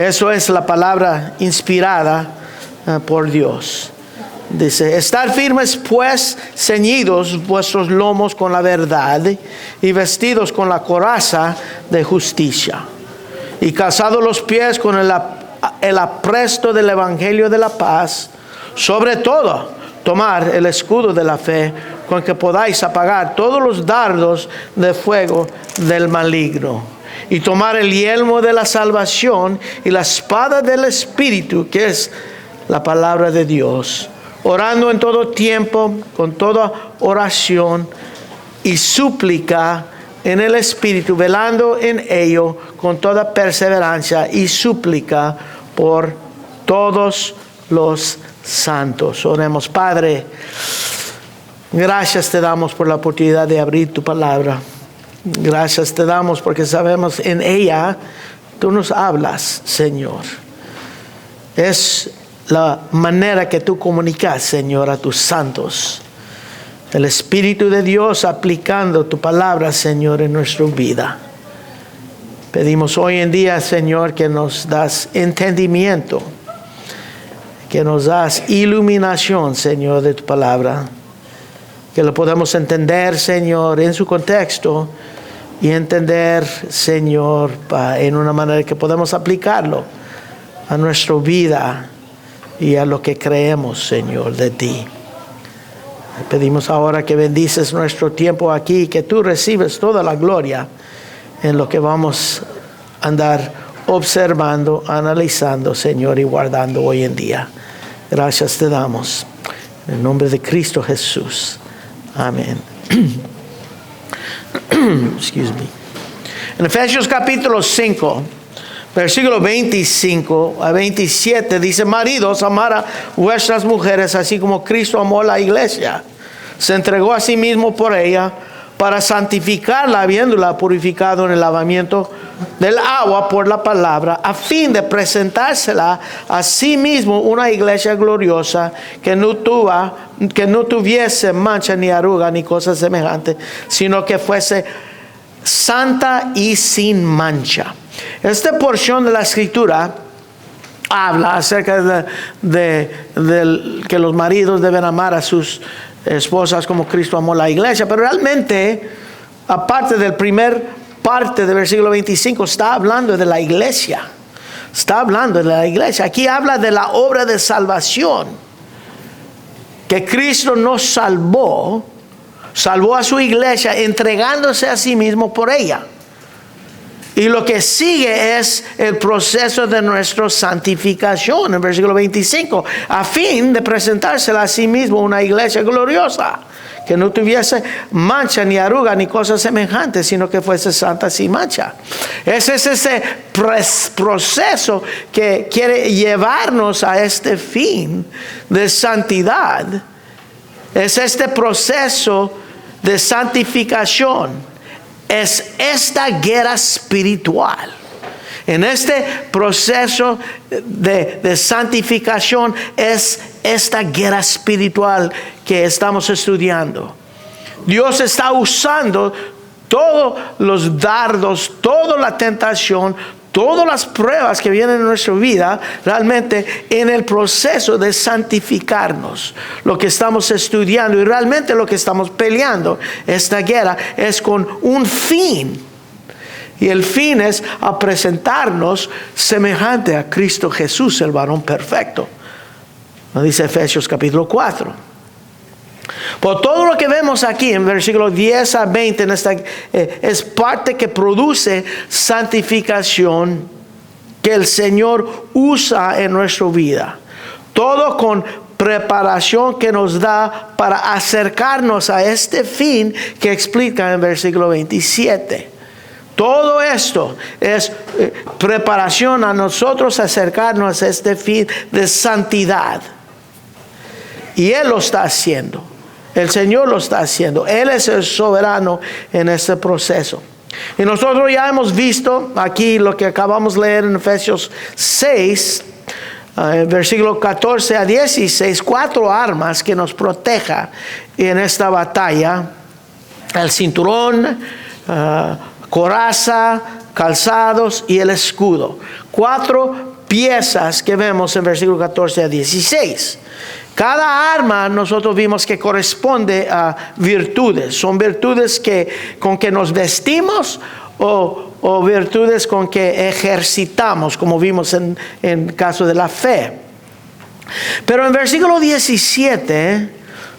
Eso es la palabra inspirada por Dios. Dice, estar firmes pues, ceñidos vuestros lomos con la verdad y vestidos con la coraza de justicia y calzados los pies con el apresto del evangelio de la paz. Sobre todo, tomar el escudo de la fe con que podáis apagar todos los dardos de fuego del maligno. Y tomar el yelmo de la salvación y la espada del Espíritu, que es la palabra de Dios. Orando en todo tiempo, con toda oración y súplica en el Espíritu, velando en ello con toda perseverancia y súplica por todos los santos. Oremos. Padre, gracias te damos por la oportunidad de abrir tu palabra. Gracias te damos porque sabemos en ella tú nos hablas, Señor. Es la manera que tú comunicas, Señor, a tus santos. El Espíritu de Dios aplicando tu palabra, Señor, en nuestra vida. Pedimos hoy en día, Señor, que nos das entendimiento, que nos das iluminación, Señor, de tu palabra. Que lo podamos entender, Señor, en su contexto y entender, Señor, en una manera que podamos aplicarlo a nuestra vida y a lo que creemos, Señor, de ti. Pedimos ahora que bendices nuestro tiempo aquí, que tú recibes toda la gloria en lo que vamos a andar observando, analizando, Señor, y guardando hoy en día. Gracias te damos. En el nombre de Cristo Jesús. Amén. Excuse me. En Efesios capítulo 5, versículo 25 a 27, dice: maridos, amad a vuestras mujeres, así como Cristo amó a la iglesia. Se entregó a sí mismo por ella, para santificarla, habiéndola purificado en el lavamiento del agua por la palabra, a fin de presentársela a sí mismo una iglesia gloriosa, que no tuviese mancha ni arruga ni cosa semejante, sino que fuese santa y sin mancha. Esta porción de la escritura habla acerca de que los maridos deben amar a sus esposas como Cristo amó la iglesia, pero realmente, aparte del primer parte del versículo 25, está hablando de la iglesia. Está hablando de la iglesia. Aquí habla de la obra de salvación, que Cristo nos salvó a su iglesia entregándose a sí mismo por ella. Y lo que sigue es el proceso de nuestra santificación, en el versículo 25, a fin de presentársela a sí mismo una iglesia gloriosa, que no tuviese mancha ni arruga ni cosas semejantes, sino que fuese santa sin mancha. Ese es ese proceso que quiere llevarnos a este fin de santidad. Es este proceso de santificación. Es esta guerra espiritual. En este proceso de santificación es esta guerra espiritual que estamos estudiando. Dios está usando todos los dardos, toda la tentación, todas las pruebas que vienen en nuestra vida, realmente en el proceso de santificarnos. Lo que estamos estudiando y realmente lo que estamos peleando, esta guerra, es con un fin. Y el fin es a presentarnos semejante a Cristo Jesús, el varón perfecto. Lo dice Efesios capítulo 4. Por todo lo que vemos aquí en versículos 10 a 20, es parte que produce santificación que el Señor usa en nuestra vida. Todo con preparación que nos da para acercarnos a este fin que explica en versículo 27. Todo esto es preparación a nosotros acercarnos a este fin de santidad. Y Él lo está haciendo. El Señor lo está haciendo. Él es el soberano en este proceso. Y nosotros ya hemos visto aquí lo que acabamos de leer en Efesios 6, versículo 14 a 16, 4 armas que nos protejan en esta batalla: el cinturón, coraza, calzados y el escudo. 4 piezas que vemos en versículo 14 a 16. Cada arma nosotros vimos que corresponde a virtudes. Son virtudes con que nos vestimos o virtudes con que ejercitamos, como vimos en el caso de la fe. Pero en versículo 17,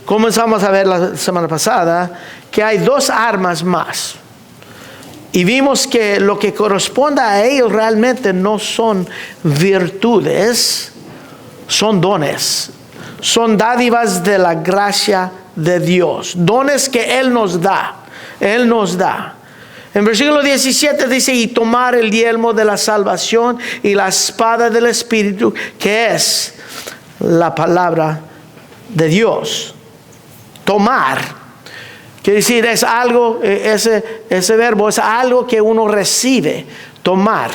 comenzamos a ver la semana pasada, que hay 2 armas más. Y vimos que lo que corresponde a ellos realmente no son virtudes, son dones. Son dádivas de la gracia de Dios. Dones que Él nos da. Él nos da. En versículo 17 dice, y tomar el yelmo de la salvación y la espada del Espíritu, que es la palabra de Dios. Tomar. Quiere decir, es algo, ese verbo es algo que uno recibe. Tomar.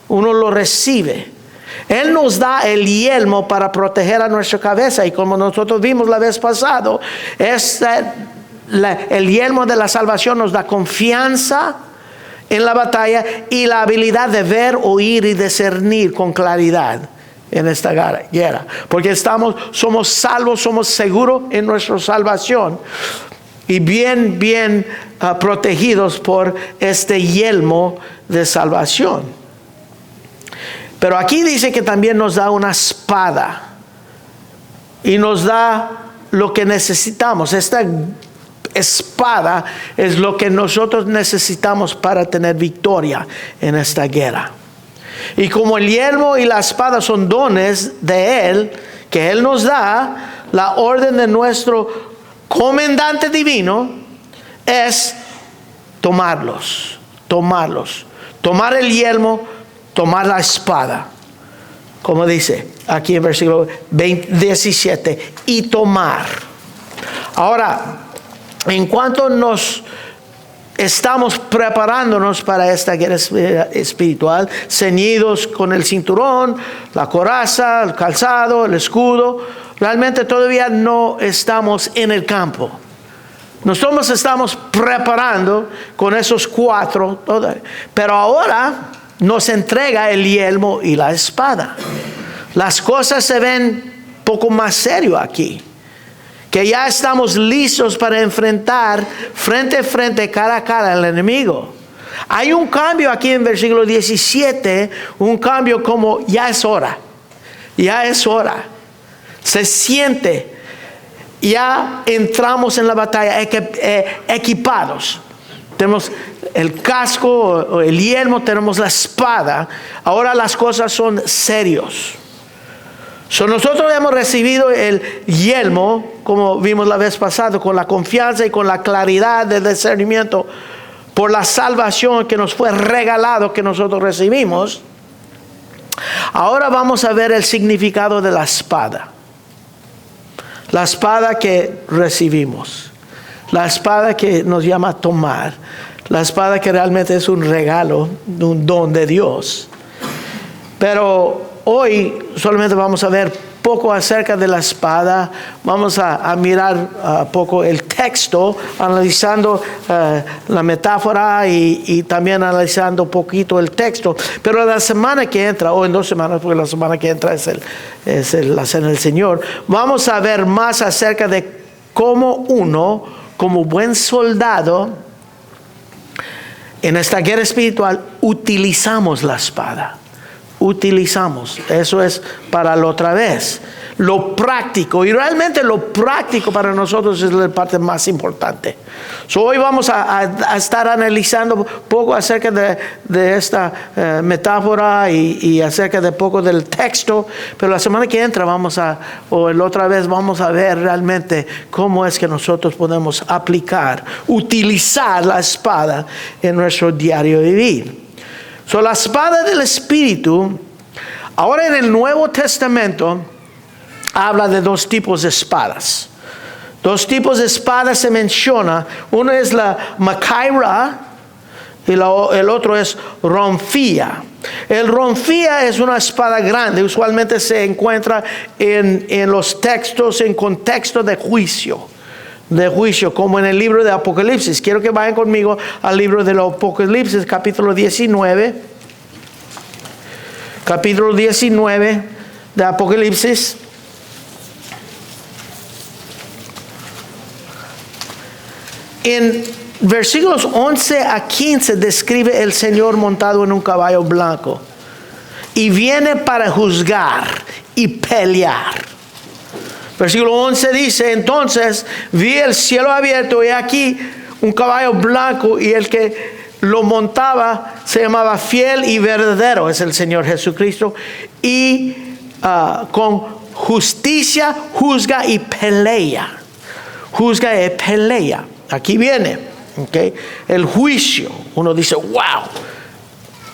Uno lo recibe. Él nos da el yelmo para proteger a nuestra cabeza. Y como nosotros vimos la vez pasada, el yelmo de la salvación nos da confianza en la batalla y la habilidad de ver, oír y discernir con claridad en esta guerra. Porque somos salvos, somos seguros en nuestra salvación. Y bien protegidos por este yelmo de salvación. Pero aquí dice que también nos da una espada. Y nos da lo que necesitamos. Esta espada es lo que nosotros necesitamos para tener victoria en esta guerra. Y como el yelmo y la espada son dones de Él, que Él nos da, la orden de nuestro comandante divino es tomarlos. Tomar el yelmo, tomar la espada. Como dice aquí en versículo 17, y tomar. Ahora, en cuanto nos estamos preparándonos para esta guerra espiritual, ceñidos con el cinturón, la coraza, el calzado, el escudo, realmente todavía no estamos en el campo. Nosotros estamos preparando con esos 4, pero ahora nos entrega el yelmo y la espada. Las cosas se ven poco más serio aquí. Que ya estamos listos para enfrentar frente a frente, cara a cara al enemigo. Hay un cambio aquí en versículo 17, un cambio como ya es hora. Ya es hora. Se siente. Ya entramos en la batalla equipados. Tenemos el casco o el yelmo, tenemos la espada. Ahora las cosas son serios. Nosotros hemos recibido el yelmo, como vimos la vez pasada, con la confianza y con la claridad de discernimiento por la salvación que nos fue regalado, que nosotros recibimos. Ahora vamos a ver el significado de la espada. La espada que recibimos. La espada que nos llama a tomar. La espada que realmente es un regalo, un don de Dios. Pero hoy solamente vamos a ver poco acerca de la espada. Vamos a mirar poco el texto, analizando la metáfora y también analizando un poquito el texto. Pero la semana que entra, o en 2 semanas, porque la semana que entra es la Cena del Señor, vamos a ver más acerca de cómo uno, como buen soldado, en esta guerra espiritual, utilizamos la espada. Utilizamos, eso es para la otra vez, lo práctico, y realmente lo práctico para nosotros es la parte más importante. Hoy vamos a estar analizando poco acerca de esta metáfora y acerca de poco del texto, pero la semana que entra o la otra vez vamos a ver realmente cómo es que nosotros podemos utilizar la espada en nuestro diario vivir. La espada del Espíritu, ahora en el Nuevo Testamento, habla de 2 tipos de espadas. 2 tipos de espadas se menciona. Uno es la Macaira y el otro es Ronfía. El Ronfía es una espada grande. Usualmente se encuentra en los textos en contexto de juicio. Como en el libro de Apocalipsis. Quiero que vayan conmigo al libro de Apocalipsis, capítulo 19. capítulo 19 de Apocalipsis. En versículos 11 a 15 describe el Señor montado en un caballo blanco. Y viene para juzgar y pelear. Versículo 11 dice, entonces vi el cielo abierto y aquí un caballo blanco y el que lo montaba se llamaba Fiel y Verdadero, es el Señor Jesucristo. Y con justicia juzga y pelea. Juzga y pelea. Aquí viene, ¿okay? El juicio. Uno dice,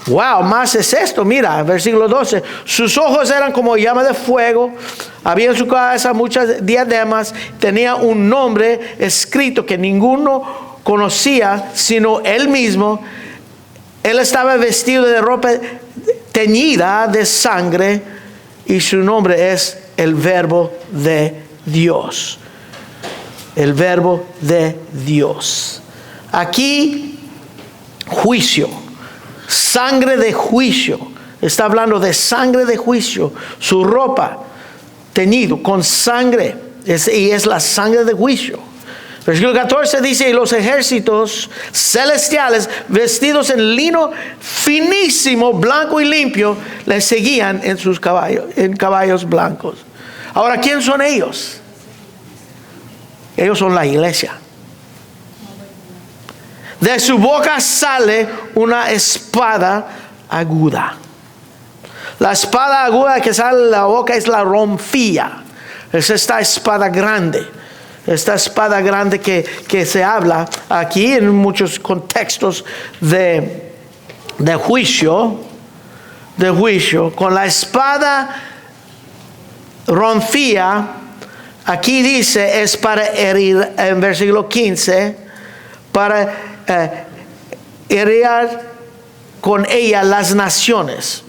wow, más es esto. Mira, versículo 12. Sus ojos eran como llama de fuego. Había en su cabeza muchas diademas. Tenía un nombre escrito que ninguno conocía, sino él mismo. Él estaba vestido de ropa teñida de sangre. Y su nombre es el Verbo de Dios. El Verbo de Dios. Aquí, juicio. Sangre de juicio. Está hablando de sangre de juicio. Su ropa teñido con sangre. Y es la sangre de juicio. Versículo 14 dice, y los ejércitos celestiales vestidos en lino finísimo, blanco y limpio, le seguían en sus caballos, en caballos blancos. Ahora, ¿quién son ellos? Ellos son la iglesia. De su boca sale una espada aguda. La espada aguda que sale de la boca es la romfía. Es esta espada grande. Esta espada grande que se habla aquí en muchos contextos de juicio. De juicio. Con la espada romfía, aquí dice, es para herir, en versículo 15, para herir con ella las naciones.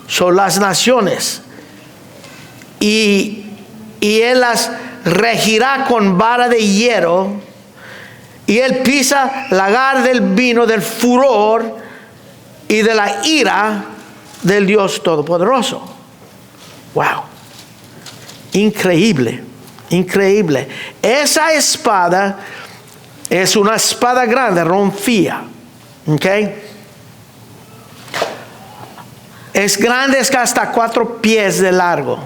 Son las naciones. Y él las regirá con vara de hierro. Y él pisa lagar del vino del furor y de la ira del Dios Todopoderoso. Wow. Increíble. Increíble. Esa espada es una espada grande, romfía. ¿Ok? Es grande, es hasta 4 pies de largo.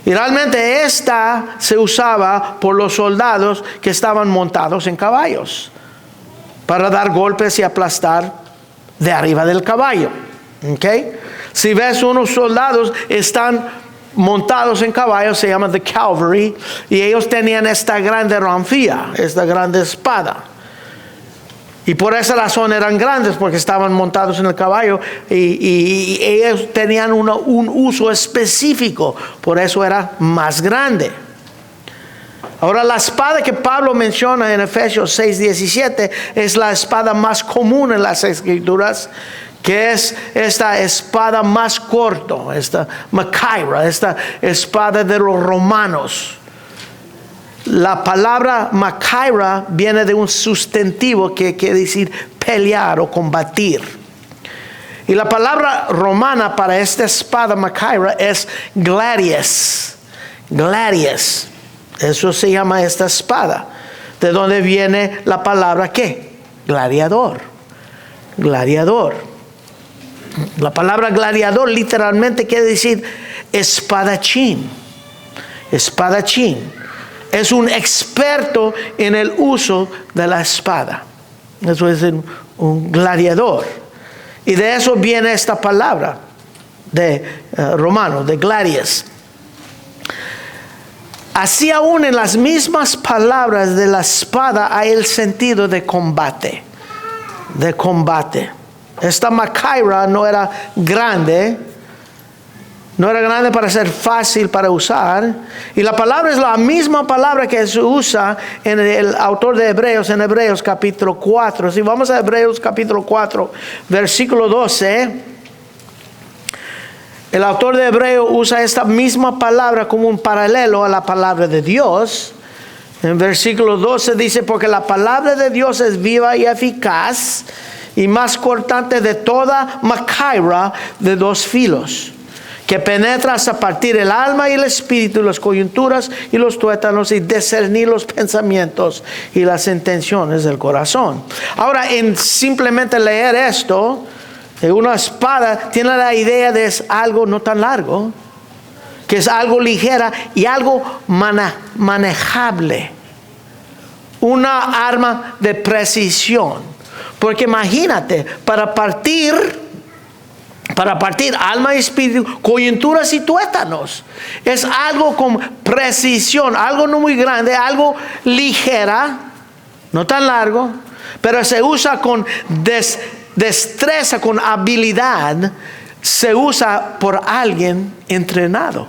Y realmente esta se usaba por los soldados que estaban montados en caballos. Para dar golpes y aplastar de arriba del caballo. ¿Ok? Si ves unos soldados están montados en caballos, se llama the cavalry, y ellos tenían esta grande romfía, esta grande espada. Y por esa razón eran grandes, porque estaban montados en el caballo y ellos tenían un uso específico, por eso era más grande. Ahora, la espada que Pablo menciona en Efesios 6:17 es la espada más común en las Escrituras, que es esta espada más corta, esta Machaira, esta espada de los romanos. La palabra Machaira viene de un sustantivo que quiere decir pelear o combatir. Y la palabra romana para esta espada Machaira es gladius. Gladius. Eso se llama esta espada. ¿De dónde viene la palabra qué? Gladiador. Gladiador. La palabra gladiador literalmente quiere decir espadachín. Espadachín. Es un experto en el uso de la espada. Eso es un gladiador. Y de eso viene esta palabra de romano, de gladius. Así aún en las mismas palabras de la espada hay el sentido de combate. De combate. Esta Machaira no era grande. No era grande para ser fácil para usar. Y la palabra es la misma palabra que se usa en el autor de Hebreos, en Hebreos capítulo 4. Si vamos a Hebreos capítulo 4, versículo 12. El autor de Hebreos usa esta misma palabra como un paralelo a la palabra de Dios. En versículo 12 dice, porque la palabra de Dios es viva y eficaz y más cortante de toda macaira de 2 filos, que penetra hasta partir el alma y el espíritu, las coyunturas y los tuétanos, y discernir los pensamientos y las intenciones del corazón. Ahora, en simplemente leer esto, una espada tiene la idea de es algo no tan largo, que es algo ligera y algo manejable. Una arma de precisión. Porque imagínate, para partir alma y espíritu, coyunturas y tuétanos, es algo con precisión, algo no muy grande, algo ligera, no tan largo, pero se usa con destreza, con habilidad, se usa por alguien entrenado.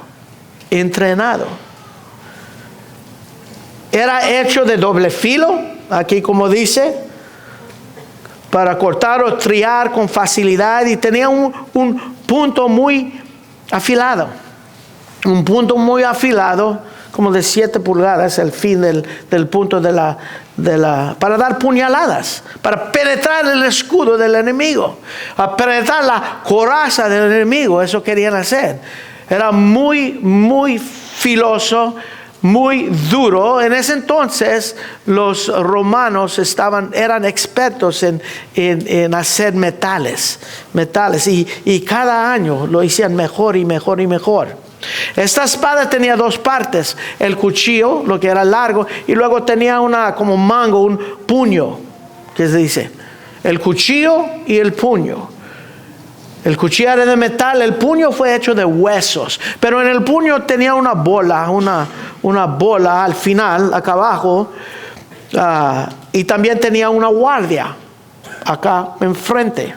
Era hecho de doble filo, aquí como dice, para cortar o triar con facilidad, y tenía un punto muy afilado. Un punto muy afilado, como de 7 pulgadas, el fin del punto para dar puñaladas, para penetrar el escudo del enemigo, a penetrar la coraza del enemigo. Eso querían hacer. Era muy, muy filoso, muy duro. En ese entonces los romanos eran expertos en hacer metales, y cada año lo hacían mejor y mejor y mejor. Esta espada tenía 2 partes: el cuchillo, lo que era largo, y luego tenía como mango, un puño, que se dice, el cuchillo y el puño. El cuchillo era de metal, el puño fue hecho de huesos, pero en el puño tenía una bola, una bola al final, acá abajo, y también tenía una guardia acá enfrente.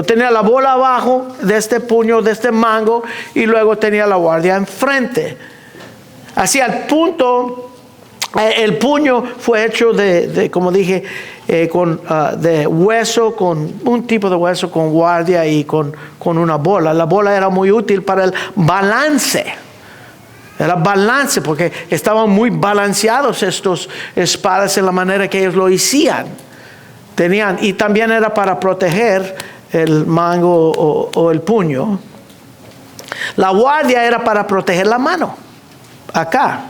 Tenía la bola abajo de este puño, de este mango, y luego tenía la guardia enfrente. Así al punto, el puño fue hecho de como dije, de hueso, con un tipo de hueso con guardia y con una bola. La bola era muy útil para el balance. Era balance porque estaban muy balanceados estos espadas en la manera que ellos lo hacían. Y también era para proteger el mango o el puño. La guardia era para proteger la mano. Acá.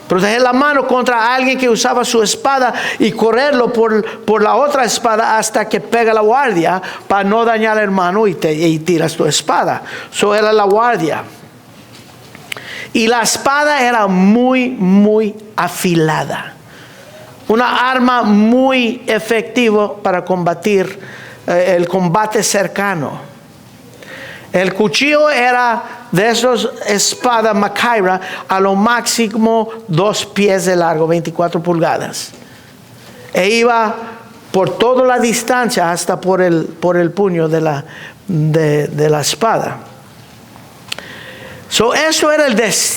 Proteger la mano contra alguien que usaba su espada y correrlo por la otra espada hasta que pega la guardia, para no dañar el hermano y tiras tu espada. Eso era la guardia. Y la espada era muy, muy afilada. Una arma muy efectiva para combatir el combate cercano. El cuchillo era de esos espadas macaira, a lo máximo 2 pies de largo, 24 pulgadas. E iba por toda la distancia hasta por el puño de la espada. Eso era el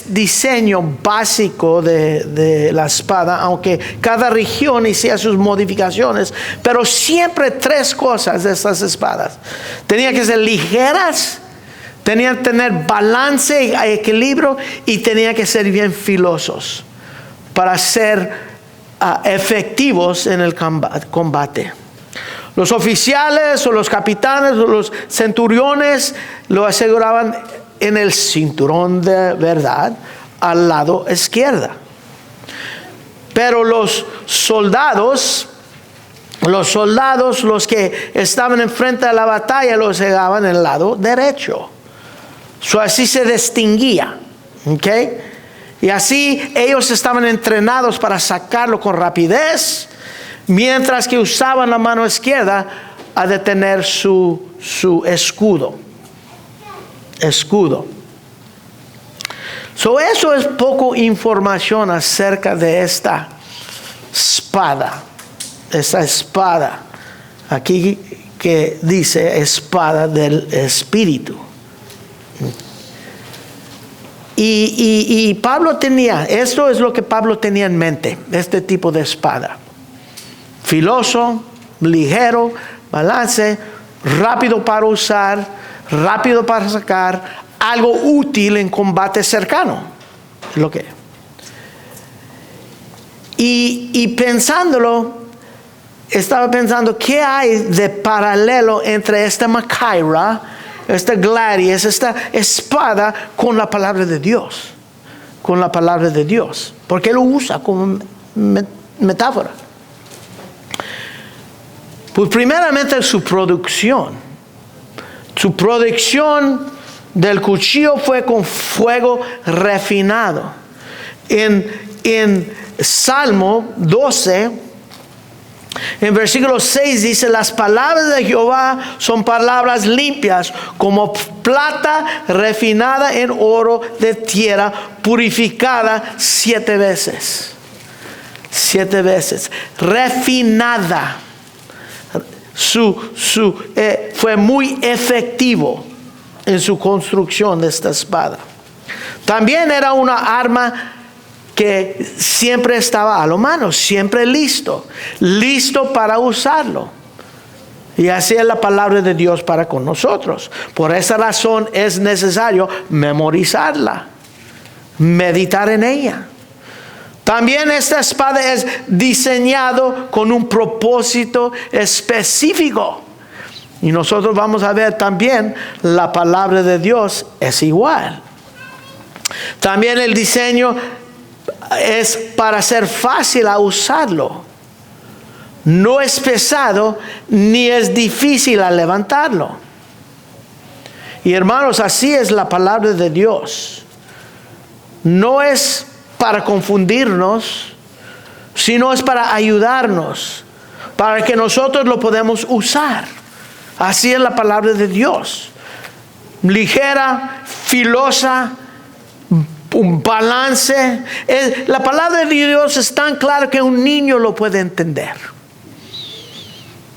diseño básico de la espada, aunque cada región hacía sus modificaciones, pero siempre 3 cosas de estas espadas. Tenían que ser ligeras, tenían que tener balance y equilibrio, y tenían que ser bien filosos para ser efectivos en el combate. Los oficiales o los capitanes o los centuriones lo aseguraban en el cinturón de verdad al lado izquierdo. Pero los soldados, los que estaban enfrente de la batalla, los llevaban en el lado derecho. Así se distinguía. ¿Okay? Y así ellos estaban entrenados para sacarlo con rapidez, mientras que usaban la mano izquierda a detener su escudo. Eso es poco información acerca de esta espada. Esta espada. Aquí que dice espada del Espíritu. Y Pablo esto es lo que Pablo tenía en mente, este tipo de espada. Filoso, ligero, balance, rápido para usar, rápido para sacar, algo útil en combate cercano. Lo que. Y pensándolo, estaba pensando, ¿qué hay de paralelo entre esta Macaira, esta Gladius, esta espada con la palabra de Dios? Con la palabra de Dios. Porque lo usa como metáfora. Pues primeramente su producción. Su producción del cuchillo fue con fuego refinado. En Salmo 12, en versículo 6 dice, las palabras de Jehová son palabras limpias, como plata refinada en oro de tierra, purificada 7 veces. 7 veces. Refinada. Fue muy efectivo en su construcción de esta espada. También era una arma que siempre estaba a la mano, siempre listo para usarlo. Y así es la palabra de Dios para con nosotros. Por esa razón es necesario memorizarla, meditar en ella. También esta espada es diseñado con un propósito específico. Y nosotros vamos a ver también la palabra de Dios es igual. También el diseño es para ser fácil a usarlo. No es pesado ni es difícil a levantarlo. Y hermanos, así es la palabra de Dios. No es para confundirnos, sino es para ayudarnos, para que nosotros lo podamos usar. Así es la palabra de Dios. Ligera, filosa, un balance. La palabra de Dios es tan clara que un niño lo puede entender.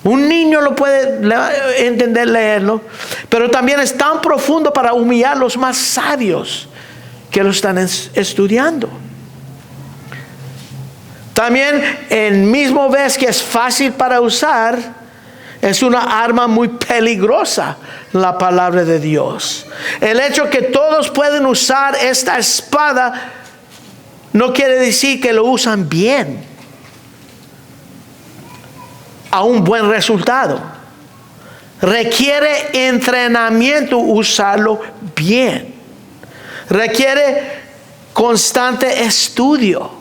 Un niño lo puede entender, leerlo, pero también es tan profundo para humillar a los más sabios que lo están estudiando. También el mismo vez que es fácil para usar, es una arma muy peligrosa, la palabra de Dios. El hecho que todos pueden usar esta espada no quiere decir que lo usan bien, a un buen resultado. Requiere entrenamiento usarlo bien. Requiere constante estudio.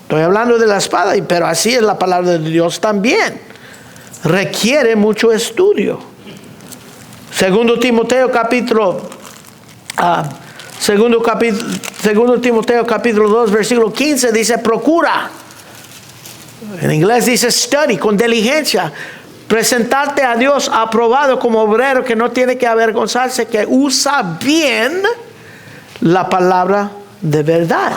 Estoy hablando de la espada, pero así es la palabra de Dios también. Requiere mucho estudio. Segundo Timoteo capítulo 2 versículo 15 dice, procura. En inglés dice study, con diligencia. Presentarte a Dios aprobado como obrero que no tiene que avergonzarse, que usa bien la palabra de verdad.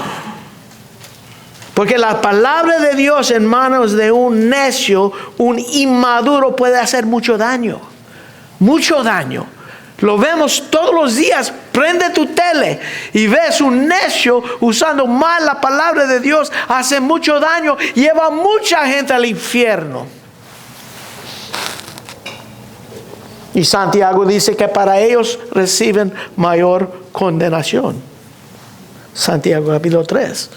Porque la palabra de Dios en manos de un necio, un inmaduro, puede hacer mucho daño. Mucho daño. Lo vemos todos los días. Prende tu tele y ves un necio usando mal la palabra de Dios. Hace mucho daño. Lleva mucha gente al infierno. Y Santiago dice que para ellos reciben mayor condenación. Santiago capítulo 3.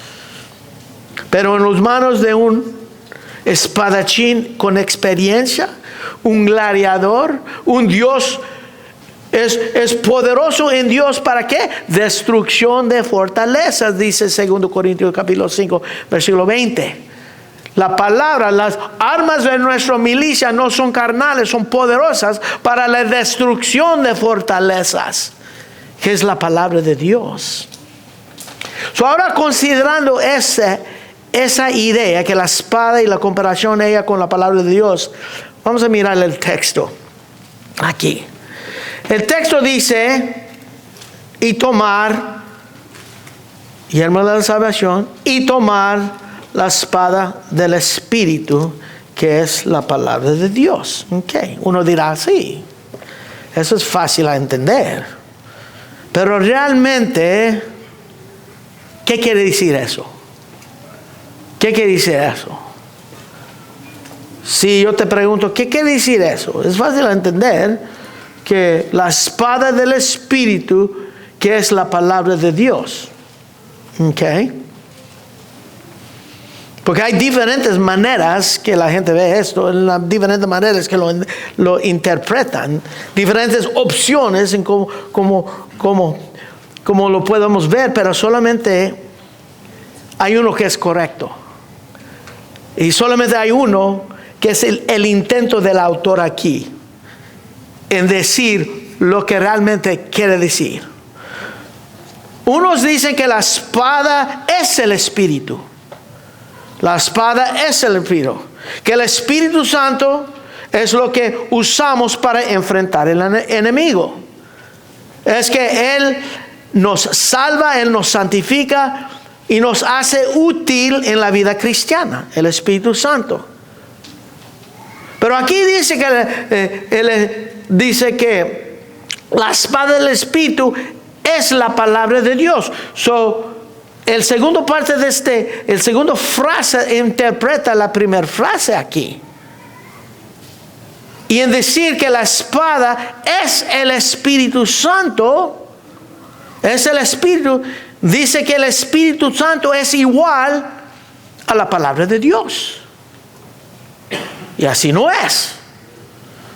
Pero en las manos de un espadachín con experiencia, un gladiador, un Dios, es poderoso en Dios. ¿Para qué? Destrucción de fortalezas, dice 2 Corintios capítulo 5, versículo 20. La palabra, las armas de nuestra milicia no son carnales, son poderosas para la destrucción de fortalezas, que es la palabra de Dios. Ahora considerando esa idea, que la espada y la comparación de ella con la palabra de Dios, vamos a mirar el texto aquí. El texto dice, y tomar, y arma de la salvación, y tomar la espada del Espíritu, que es la palabra de Dios. Okay. Uno dirá, sí, eso es fácil a entender. Pero realmente, ¿qué quiere decir eso? ¿Qué quiere decir eso? Si yo te pregunto, ¿qué quiere decir eso? Es fácil entender que la espada del Espíritu, que es la palabra de Dios. ¿Ok? Porque hay diferentes maneras que la gente ve esto, en las diferentes maneras que lo interpretan, diferentes opciones en cómo lo podemos ver, pero solamente hay uno que es correcto. Y solamente hay uno que es el intento del autor aquí, en decir lo que realmente quiere decir. Unos dicen que la espada es el Espíritu. La espada es el Espíritu. Que el Espíritu Santo es lo que usamos para enfrentar el enemigo. Es que Él nos salva, Él nos santifica y nos hace útil en la vida cristiana, el Espíritu Santo. Pero aquí dice que la espada del Espíritu es la palabra de Dios. El segundo parte de el segundo frase interpreta la primera frase aquí. Y en decir que la espada es el Espíritu Santo, es el Espíritu, dice que el Espíritu Santo es igual a la palabra de Dios. Y así no es.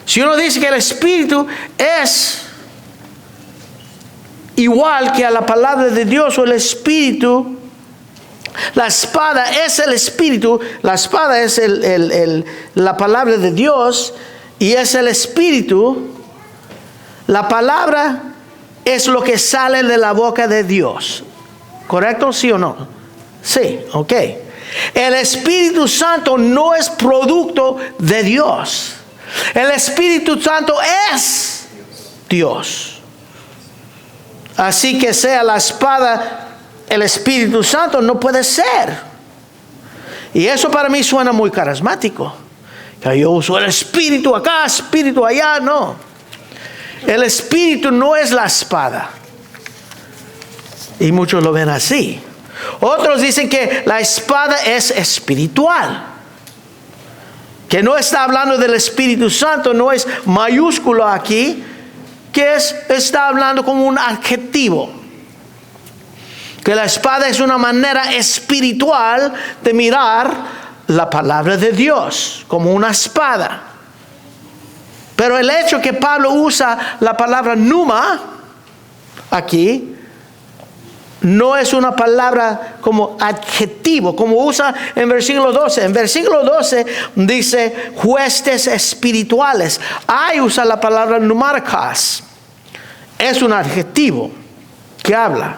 Si uno dice que el Espíritu es igual que a la palabra de Dios o el Espíritu, la espada es el Espíritu, la espada es la palabra de Dios y es el Espíritu. La palabra es lo que sale de la boca de Dios. ¿Correcto? ¿Sí o no? Sí, ok. El Espíritu Santo no es producto de Dios. El Espíritu Santo es Dios. Así que sea la espada el Espíritu Santo, no puede ser. Y eso para mí suena muy carismático. Que yo uso el Espíritu acá, Espíritu allá, no. El Espíritu no es la espada. Y muchos lo ven así. Otros dicen que la espada es espiritual. Que no está hablando del Espíritu Santo, no es mayúsculo aquí. Que está hablando como un adjetivo. Que la espada es una manera espiritual de mirar la palabra de Dios como una espada. Pero el hecho que Pablo usa la palabra pneuma aquí no es una palabra como adjetivo, como usa en versículo 12. En versículo 12 dice huestes espirituales. Ahí usa la palabra pneumáticas. Es un adjetivo que habla.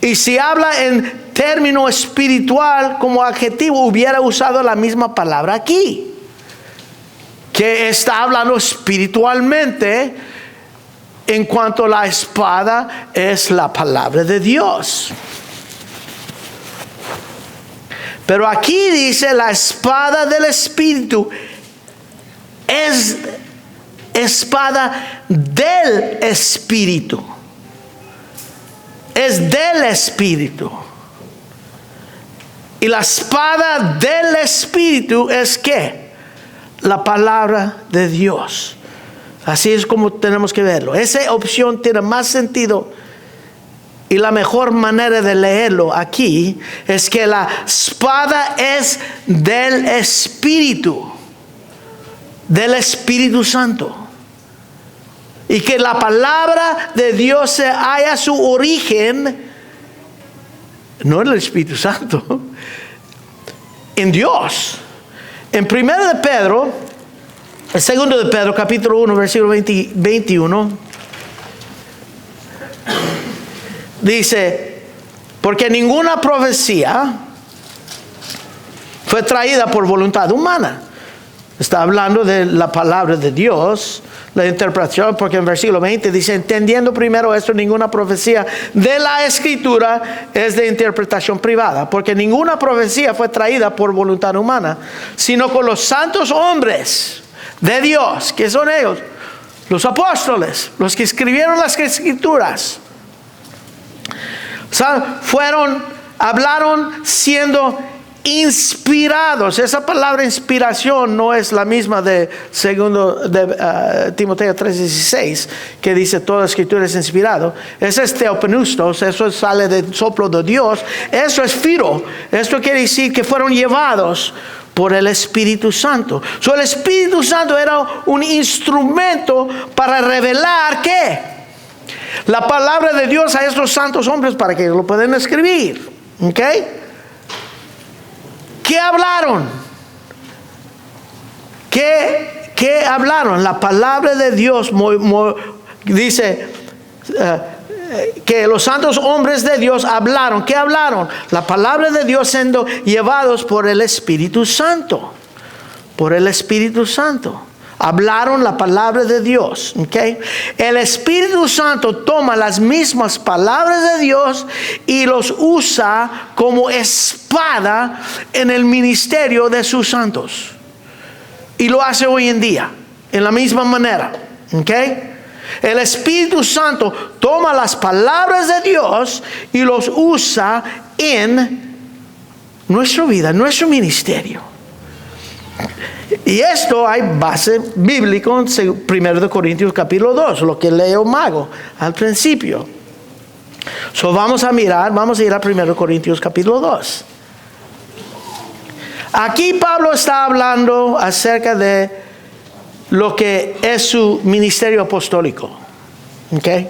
Y si habla en término espiritual como adjetivo, hubiera usado la misma palabra aquí. Que está hablando espiritualmente en cuanto a la espada es la palabra de Dios. Pero aquí dice la espada del Espíritu es espada del Espíritu. Es del Espíritu. Y la espada del Espíritu es ¿qué? La palabra de Dios. Así es como tenemos que verlo. Esa opción tiene más sentido. Y la mejor manera de leerlo aquí es que la espada es del Espíritu. Del Espíritu Santo. Y que la palabra de Dios se halla su origen, no en el Espíritu Santo, en Dios. En 1 de Pedro, el 2 de Pedro, capítulo 1, versículo 21, dice, porque ninguna profecía fue traída por voluntad humana. Está hablando de la palabra de Dios, la interpretación, porque en versículo 20 dice, entendiendo primero esto, ninguna profecía de la Escritura es de interpretación privada, porque ninguna profecía fue traída por voluntad humana, sino con los santos hombres de Dios, que son ellos, los apóstoles, los que escribieron las Escrituras. O sea, hablaron siendo inspirados. Esa palabra inspiración no es la misma de Timoteo 3:16, que dice toda escritura es inspirado. Ese es theopneustos, eso sale del soplo de Dios. Eso es firo. Esto quiere decir que fueron llevados por el Espíritu Santo. El Espíritu Santo era un instrumento para revelar ¿qué? La palabra de Dios a estos santos hombres para que lo puedan escribir. ¿Ok? ¿Qué hablaron? ¿Qué hablaron? La palabra de Dios dice que los santos hombres de Dios hablaron. ¿Qué hablaron? La palabra de Dios siendo llevados por el Espíritu Santo. Por el Espíritu Santo. Hablaron la palabra de Dios. ¿Okay? El Espíritu Santo toma las mismas palabras de Dios y los usa como espada en el ministerio de sus santos. Y lo hace hoy en día, en la misma manera. ¿Okay? El Espíritu Santo toma las palabras de Dios y los usa en nuestra vida, en nuestro ministerio. Y esto hay base bíblica en 1 Corintios capítulo 2, lo que leo Mago al principio. Vamos a ir a 1 Corintios capítulo 2. Aquí Pablo está hablando acerca de lo que es su ministerio apostólico. ¿Okay?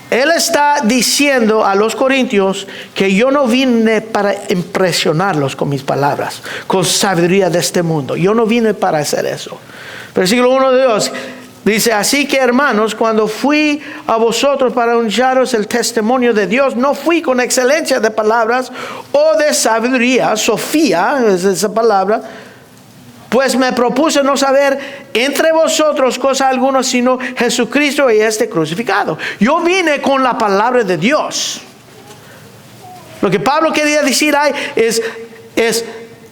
Él está diciendo a los corintios que yo no vine para impresionarlos con mis palabras, con sabiduría de este mundo. Yo no vine para hacer eso. Versículo 1 de Dios dice, así que hermanos, cuando fui a vosotros para anunciaros el testimonio de Dios, no fui con excelencia de palabras o de sabiduría, Sofía es esa palabra, pues me propuse no saber entre vosotros cosa alguna sino Jesucristo y este crucificado. Yo vine con la palabra de Dios. Lo que Pablo quería decir ahí es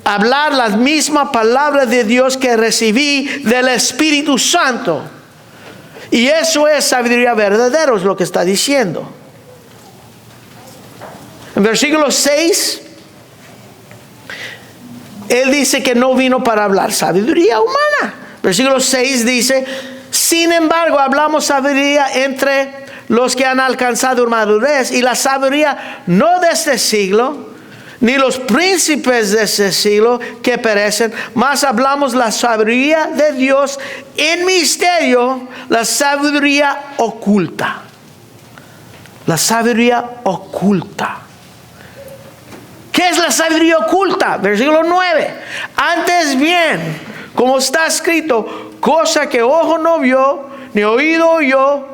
hablar la misma palabra de Dios que recibí del Espíritu Santo. Y eso es sabiduría verdadera, es lo que está diciendo. En versículo 6... Él dice que no vino para hablar sabiduría humana. Versículo 6 dice, sin embargo, hablamos sabiduría entre los que han alcanzado madurez, y la sabiduría no de este siglo, ni los príncipes de este siglo que perecen, mas hablamos la sabiduría de Dios en misterio, la sabiduría oculta. La sabiduría oculta. ¿Qué es la sabiduría oculta? Versículo 9. Antes bien, como está escrito, cosa que ojo no vio, ni oído oyó,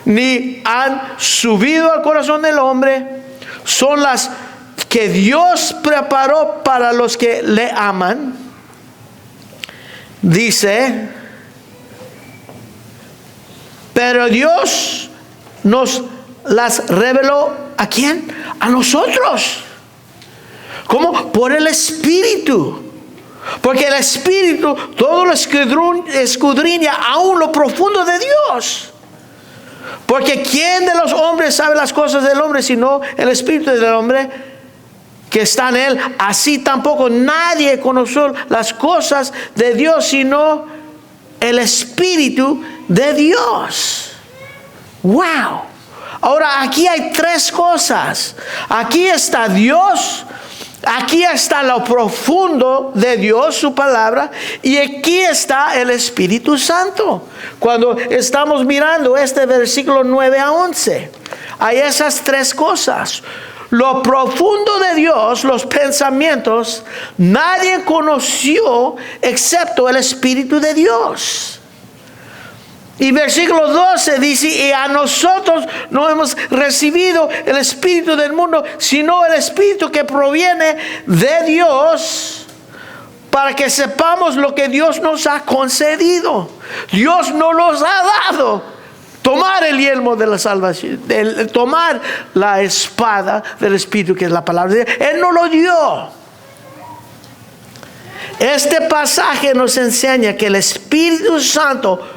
ni han subido al corazón del hombre, son las que Dios preparó para los que le aman. Dice, pero Dios nos las reveló ¿a quién? A nosotros. ¿Cómo? Por el Espíritu. Porque el Espíritu todo lo escudriña aún lo profundo de Dios. Porque ¿quién de los hombres sabe las cosas del hombre sino el Espíritu del hombre que está en él? Así tampoco nadie conoció las cosas de Dios sino el Espíritu de Dios. ¡Wow! Ahora aquí hay tres cosas. Aquí está Dios. Aquí está lo profundo de Dios, su palabra, y aquí está el Espíritu Santo. Cuando estamos mirando este versículo 9 a 11, hay esas tres cosas. Lo profundo de Dios, los pensamientos, nadie conoció excepto el Espíritu de Dios. Y versículo 12 dice, y a nosotros no hemos recibido el Espíritu del mundo, sino el Espíritu que proviene de Dios, para que sepamos lo que Dios nos ha concedido. Dios no nos ha dado tomar el yelmo de la salvación, tomar la espada del Espíritu, que es la palabra de Dios. Él no lo dio. Este pasaje nos enseña que el Espíritu Santo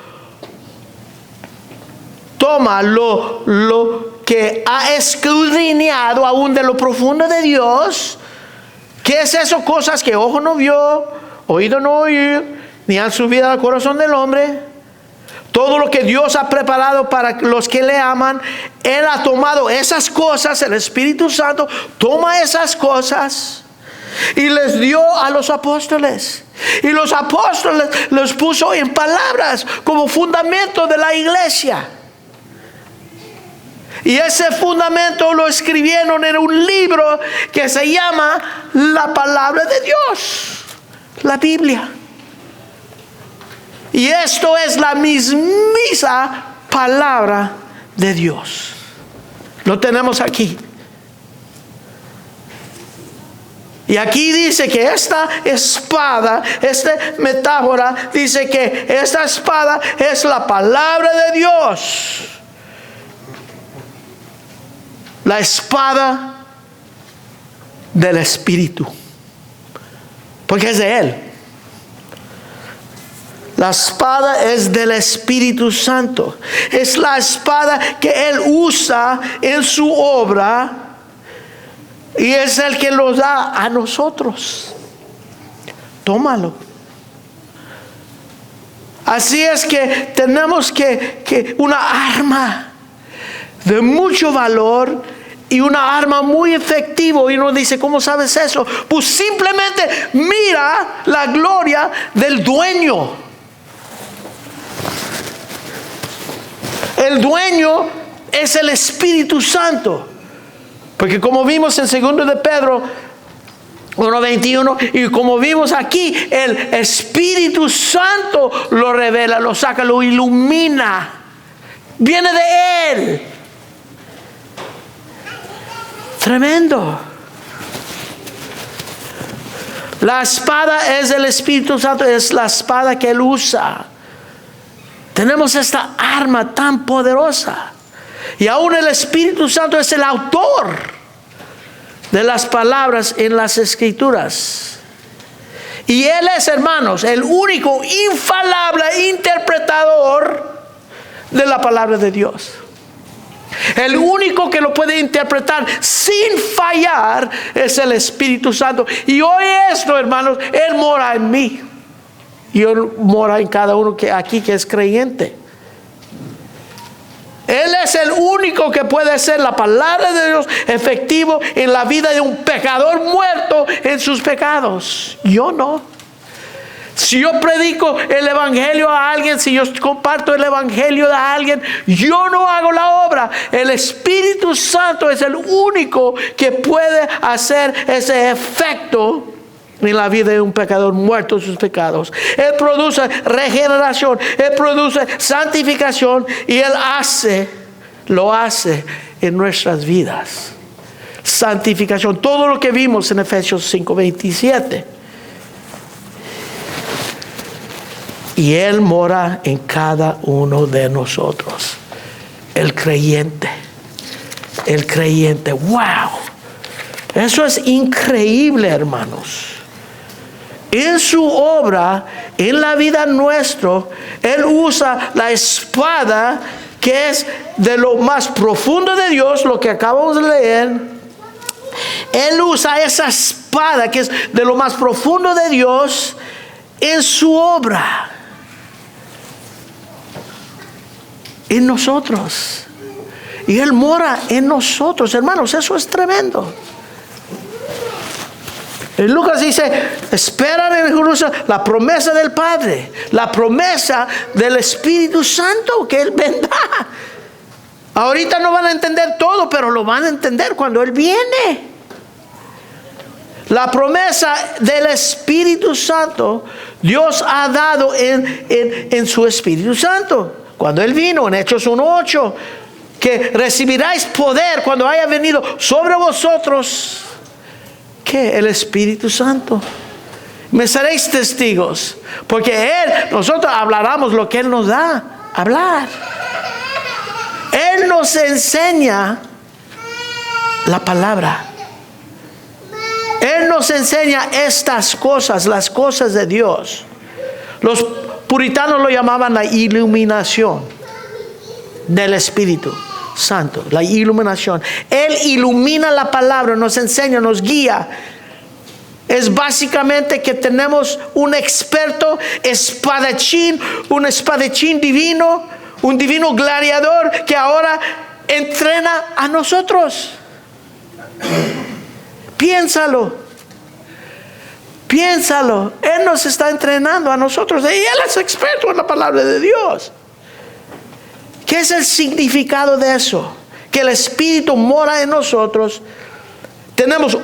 toma lo que ha escudriñado aún de lo profundo de Dios ¿Qué es eso? Cosas que ojo no vio, oído no oyó, ni han subido al corazón del hombre. Todo lo que Dios ha preparado para los que le aman, Él ha tomado esas cosas, el Espíritu Santo toma esas cosas y les dio a los apóstoles. Y los apóstoles los puso en palabras como fundamento de la iglesia. Y ese fundamento lo escribieron en un libro que se llama la palabra de Dios, la Biblia. Y esto es la mismísima palabra de Dios. Lo tenemos aquí. Y aquí dice que esta espada, esta metáfora, dice que esta espada es la palabra de Dios. La espada del Espíritu. Porque es de Él. La espada es del Espíritu Santo. Es la espada que Él usa en su obra. Y es el que lo da a nosotros. Tómalo. Así es que tenemos que una arma de mucho valor y una arma muy efectiva. Y uno dice, ¿cómo sabes eso? Pues simplemente mira la gloria del dueño. El dueño es el Espíritu Santo. Porque como vimos en 2 de Pedro 1:21, y como vimos aquí, el Espíritu Santo lo revela, lo saca, lo ilumina. Viene de Él. Tremendo. La espada es el Espíritu Santo, es la espada que Él usa. Tenemos esta arma tan poderosa. Y aún el Espíritu Santo es el autor de las palabras en las Escrituras. Y Él es, hermanos, el único infalible interpretador de la palabra de Dios. El único que lo puede interpretar sin fallar es el Espíritu Santo. Y hoy esto, hermanos, Él mora en mí. Y Él mora en cada uno que aquí que es creyente. Él es el único que puede hacer la palabra de Dios efectivo en la vida de un pecador muerto en sus pecados. Yo no. Si yo predico el evangelio a alguien, si yo comparto el evangelio a alguien, yo no hago la obra. El Espíritu Santo es el único que puede hacer ese efecto en la vida de un pecador muerto en sus pecados. Él produce regeneración, Él produce santificación y Él lo hace en nuestras vidas. Santificación, todo lo que vimos en Efesios 5:27. Y Él mora en cada uno de nosotros. El creyente. El creyente. ¡Wow! Eso es increíble, hermanos. En su obra, en la vida nuestra, Él usa la espada que es de lo más profundo de Dios, lo que acabamos de leer. Él usa esa espada que es de lo más profundo de Dios en su obra. En nosotros. Y Él mora en nosotros, hermanos. Eso es tremendo. En Lucas dice, esperan en Jerusalén la promesa del Padre, la promesa del Espíritu Santo que Él vendrá. Ahorita no van a entender todo, pero lo van a entender cuando Él viene. La promesa del Espíritu Santo, Dios ha dado en su Espíritu Santo. Cuando Él vino en Hechos 1:8, que recibiráis poder cuando haya venido sobre vosotros. ¿Qué? El Espíritu Santo. Me seréis testigos, porque nosotros hablaremos lo que Él nos da a hablar. Él nos enseña la palabra. Él nos enseña estas cosas, las cosas de Dios. Los puritanos lo llamaban la iluminación del Espíritu Santo, la iluminación. Él ilumina la palabra, nos enseña, nos guía es básicamente que tenemos un experto espadachín, un espadachín divino, un divino gladiador que ahora entrena a nosotros. Piénsalo. Él nos está entrenando a nosotros y Él es experto en la palabra de Dios. ¿Qué es el significado de eso? Que el Espíritu mora en nosotros. Tenemos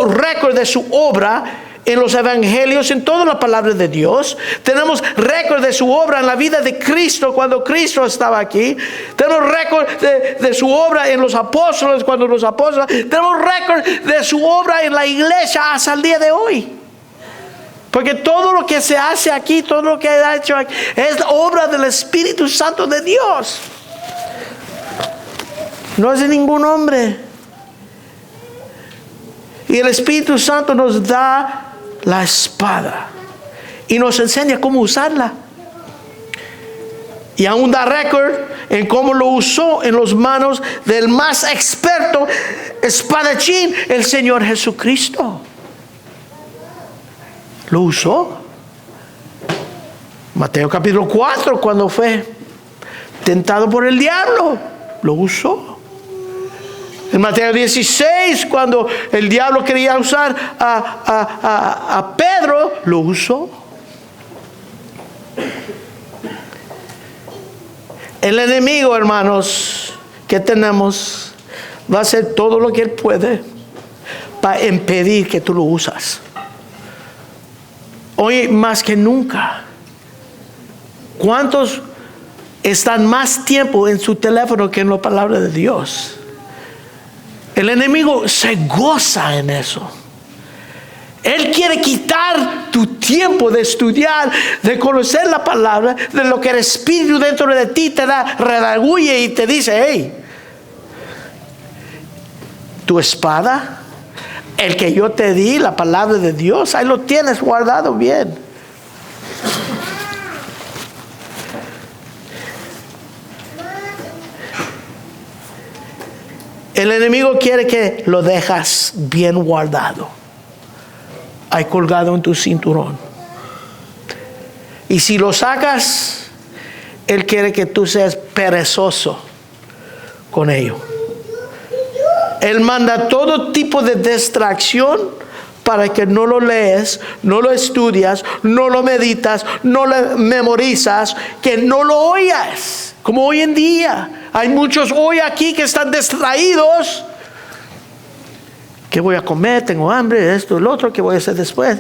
récord de su obra en los evangelios, en toda la palabra de Dios. Tenemos récord de su obra en la vida de Cristo cuando Cristo estaba aquí. Tenemos récord de su obra en los apóstoles cuando los apóstoles. Tenemos récord de su obra en la iglesia hasta el día de hoy. Porque todo lo que se hace aquí, todo lo que ha hecho aquí, es obra del Espíritu Santo de Dios. No es de ningún hombre. Y el Espíritu Santo nos da la espada y nos enseña cómo usarla. Y aún da récord en cómo lo usó en las manos del más experto espadachín, el Señor Jesucristo. Lo usó. Mateo capítulo 4, cuando fue tentado por el diablo, lo usó. En Mateo 16, cuando el diablo quería usar a Pedro, lo usó. El enemigo, hermanos, que tenemos, va a hacer todo lo que él puede para impedir que tú lo usas. Hoy más que nunca, ¿cuántos están más tiempo en su teléfono que en la palabra de Dios? El enemigo se goza en eso. Él quiere quitar tu tiempo de estudiar, de conocer la palabra, de lo que el Espíritu dentro de ti te da, redarguye y te dice, hey, tu espada, el que yo te di, la palabra de Dios, ahí lo tienes guardado bien. El enemigo quiere que lo dejas bien guardado, ahí colgado en tu cinturón. Y si lo sacas, él quiere que tú seas perezoso con ello. Él manda todo tipo de distracción para que no lo lees, no lo estudias, no lo meditas, no lo memorizas, que no lo oyas. Como hoy en día, hay muchos hoy aquí que están distraídos. ¿Qué voy a comer? Tengo hambre, esto, el otro, ¿qué voy a hacer después?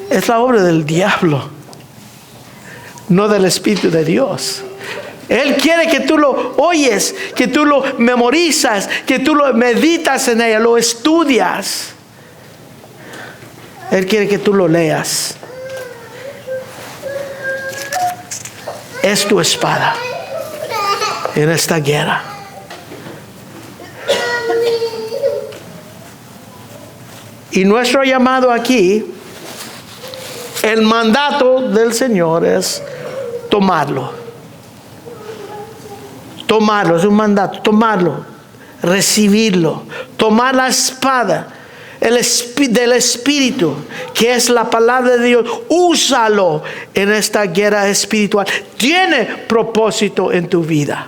Es la obra del diablo, no del Espíritu de Dios. Él quiere que tú lo oyes, que tú lo memorizas, que tú lo meditas en ella, lo estudias. Él quiere que tú lo leas. Es tu espada en esta guerra. Y nuestro llamado aquí, el mandato del Señor es tomarlo. Tomarlo, es un mandato, tomarlo, recibirlo, tomar la espada del Espíritu, que es la palabra de Dios. Úsalo en esta guerra espiritual. Tiene propósito en tu vida.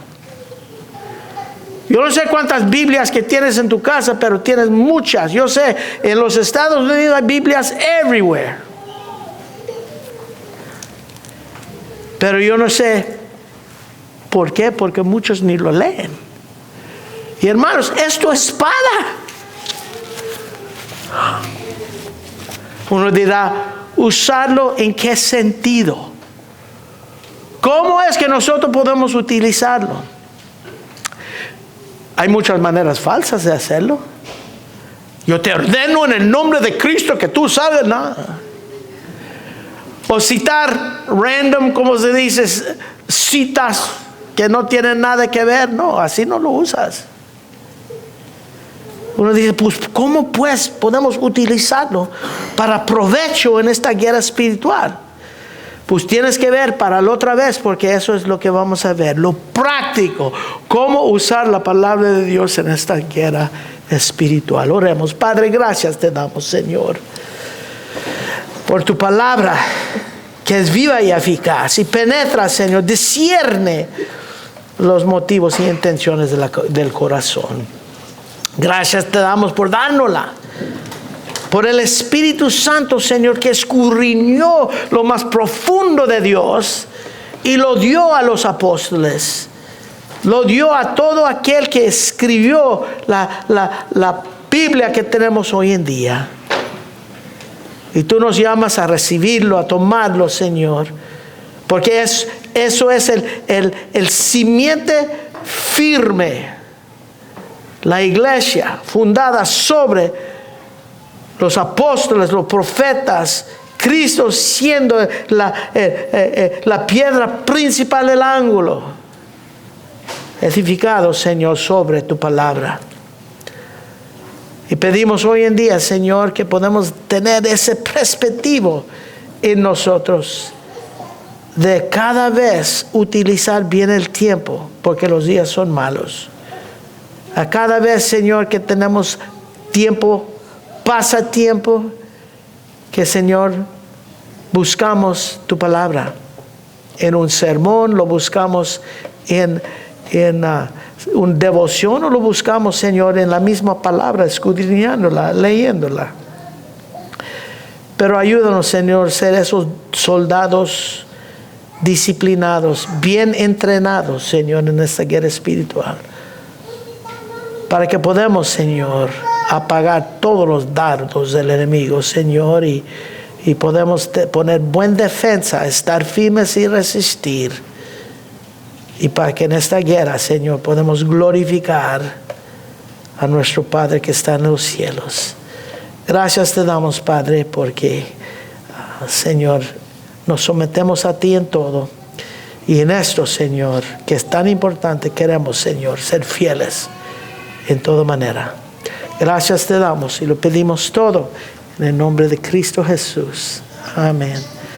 Yo no sé cuántas Biblias que tienes en tu casa, pero tienes muchas. Yo sé, en los Estados Unidos hay Biblias everywhere. Pero yo no sé por qué, porque muchos ni lo leen. Y hermanos, es tu espada. Uno dirá, ¿usarlo en qué sentido? ¿Cómo es que nosotros podemos utilizarlo? Hay muchas maneras falsas de hacerlo. Yo te ordeno en el nombre de Cristo que tú sabes nada. O citar random, como se dice, citas que no tienen nada que ver. No, así no lo usas. Uno dice, pues, ¿cómo pues podemos utilizarlo para provecho en esta guerra espiritual? Pues tienes que ver para la otra vez, porque eso es lo que vamos a ver. Lo práctico, cómo usar la palabra de Dios en esta guerra espiritual. Oremos. Padre, gracias te damos, Señor, por tu palabra, que es viva y eficaz y penetra, Señor, discierne los motivos y intenciones del corazón. Gracias te damos por dárnosla, por el Espíritu Santo, Señor, que escudriñó lo más profundo de Dios y lo dio a los apóstoles. Lo dio a todo aquel que escribió la Biblia que tenemos hoy en día. Y tú nos llamas a recibirlo, a tomarlo, Señor. Porque eso es el simiente firme. La iglesia fundada sobre los apóstoles, los profetas, Cristo siendo la piedra principal del ángulo. Edificado, Señor, sobre tu palabra. Y pedimos hoy en día, Señor, que podamos tener ese perspectivo en nosotros de cada vez utilizar bien el tiempo, porque los días son malos. A cada vez, Señor, que tenemos tiempo, pasatiempo, que, Señor, buscamos tu palabra. En un sermón lo buscamos en una devoción, o lo buscamos, Señor, en la misma palabra, escudriñándola, leyéndola. Pero ayúdanos, Señor, ser esos soldados disciplinados, bien entrenados, Señor, en esta guerra espiritual, para que podamos, Señor, apagar todos los dardos del enemigo, Señor, y podemos poner buena defensa, estar firmes y resistir. Y para que en esta guerra, Señor, podamos glorificar a nuestro Padre que está en los cielos. Gracias te damos, Padre, porque, Señor, nos sometemos a ti en todo. Y en esto, Señor, que es tan importante, queremos, Señor, ser fieles en toda manera. Gracias te damos y lo pedimos todo en el nombre de Cristo Jesús. Amén.